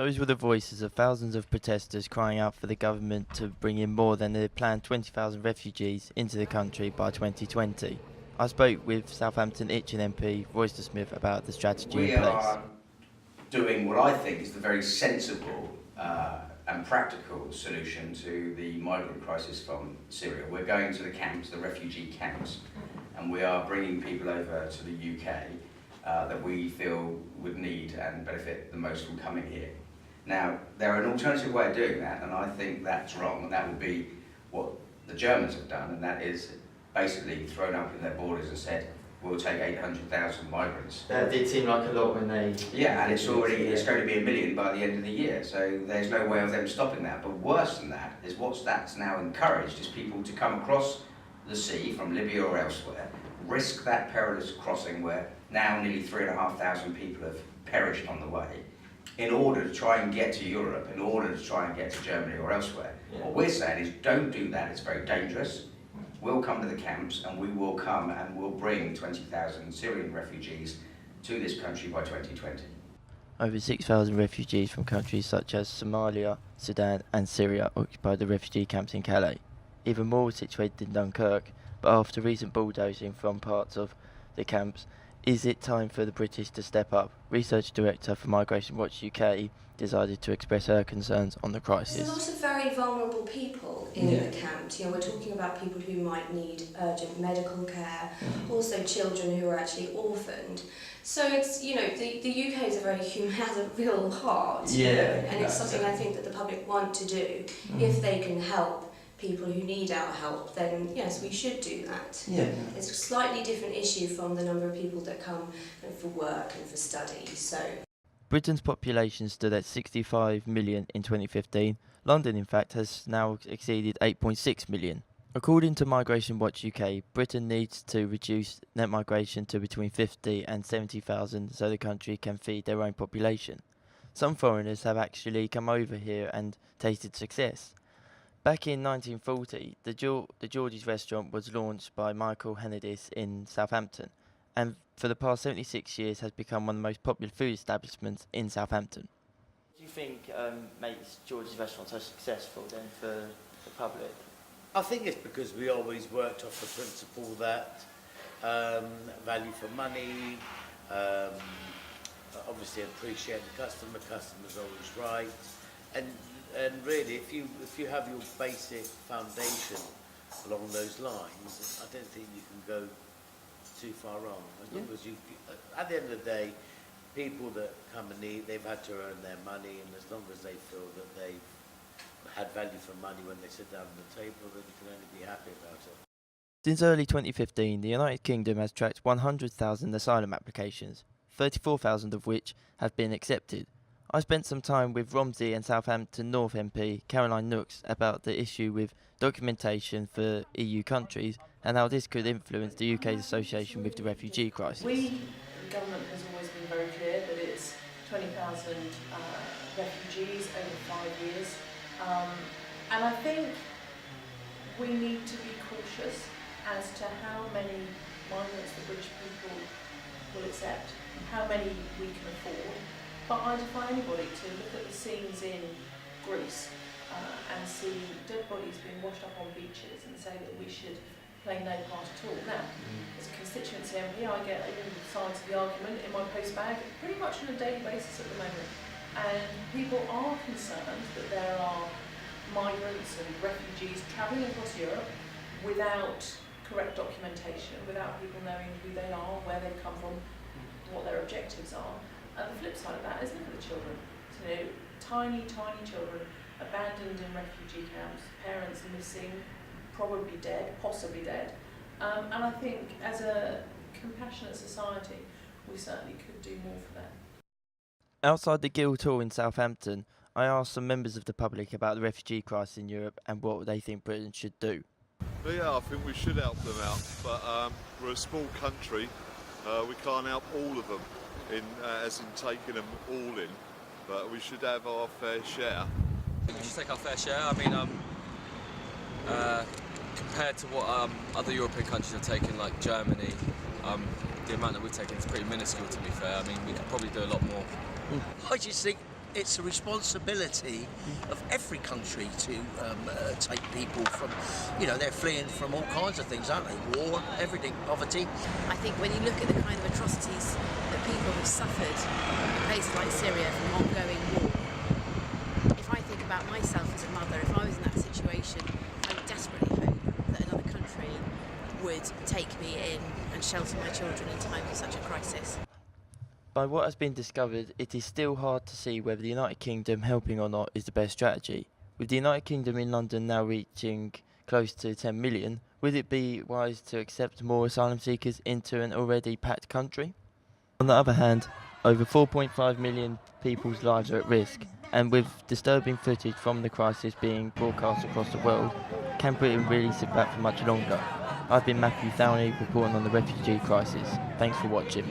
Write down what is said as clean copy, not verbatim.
Those were the voices of thousands of protesters crying out for the government to bring in more than the planned 20,000 refugees into the country by 2020. I spoke with Southampton Itchen MP Royston Smith about the strategy We in place. are doing what I think is the very sensible and practical solution to the migrant crisis from Syria. We're going to the camps, the refugee camps, and we are bringing people over to the UK that we feel would need and benefit the most from coming here. Now, there are an alternative way of doing that, and I think that's wrong, and that would be what the Germans have done, and that is basically thrown up in their borders and said, we'll take 800,000 migrants. That did seem like a lot when they... Yeah, and it's going to be 1 million by the end of the year, so there's no way of them stopping that. But worse than that is that's now encouraged is people to come across the sea from Libya or elsewhere, risk that perilous crossing where now nearly 3,500 people have perished on the way, in order to try and get to Europe, in order to try and get to Germany or elsewhere. Yeah. What we're saying is don't do that, it's very dangerous. We'll come to the camps and we will come and we'll bring 20,000 Syrian refugees to this country by 2020. Over 6,000 refugees from countries such as Somalia, Sudan and Syria occupy the refugee camps in Calais. Even more were situated in Dunkirk, but after recent bulldozing from parts of the camps, is it time for the British to step up? Research Director for Migration Watch UK decided to express her concerns on the crisis. There's a lot of very vulnerable people in the camps. We're talking about people who might need urgent medical care, also children who are actually orphaned. So it's, the UK is has a real heart, and it's something I think that the public want to do. If they can help people who need our help, then yes, we should do that. It's a slightly different issue from the number of people that come for work and for study. So Britain's population stood at 65 million in 2015. London, in fact, has now exceeded 8.6 million. According to Migration Watch UK, Britain needs to reduce net migration to between 50 and 70,000 so the country can feed their own population. Some foreigners have actually come over here and tasted success. Back in 1940, the George's restaurant was launched by Michael Hennedis in Southampton, and for the past 76 years has become one of the most popular food establishments in Southampton. Do you think makes George's restaurant so successful then for the public? I think it's because we always worked off the principle that value for money, obviously appreciate the customer's always right, and really if you have your basic foundation along those lines, I don't think you can go too far wrong. As long as at the end of the day, people that come and eat, they've had to earn their money, and as long as they feel that they've had value for money when they sit down at the table, then you can only be happy about it. Since early 2015, the United Kingdom has tracked 100,000 asylum applications, 34,000 of which have been accepted. I spent some time with Romsey and Southampton North MP Caroline Nokes about the issue with documentation for EU countries and how this could influence the UK's association with the refugee crisis. The government has always been very clear that it's 20,000 refugees over 5 years. And I think we need to be cautious as to how many migrants the British people will accept, how many we can afford. But I defy anybody to look at the scenes in Greece and see dead bodies being washed up on beaches and say that we should play no part at all. Now, as a constituency MP, I get all sides of the argument in my postbag pretty much on a daily basis at the moment. And people are concerned that there are migrants and refugees travelling across Europe without correct documentation, without people knowing who they are, where they've come from, what their objectives are. And the flip side of that is look at the children. Tiny children abandoned in refugee camps, parents missing, probably dead, possibly dead. And I think as a compassionate society, we certainly could do more for them. Outside the Guildhall in Southampton, I asked some members of the public about the refugee crisis in Europe and what they think Britain should do. But yeah, I think we should help them out, but we're a small country, we can't help all of them, as in taking them all in, but we should have our fair share. We should take our fair share. I mean, compared to what other European countries have taken, like Germany, the amount that we've taken is pretty minuscule, to be fair. I mean, we could probably do a lot more. I just think it's a responsibility of every country to take people from, they're fleeing from all kinds of things, aren't they? War, everything, poverty. I think when you look at the kind of atrocities that people have suffered in places like Syria from ongoing war, if I think about myself as a mother, if I was in that situation, I would desperately hope that another country would take me in and shelter my children in times of such a crisis. By what has been discovered, it is still hard to see whether the United Kingdom helping or not is the best strategy. With the United Kingdom in London now reaching close to 10 million, would it be wise to accept more asylum seekers into an already packed country? On the other hand, over 4.5 million people's lives are at risk, and with disturbing footage from the crisis being broadcast across the world, can Britain really sit back for much longer? I've been Matthew Thowney reporting on the refugee crisis. Thanks for watching.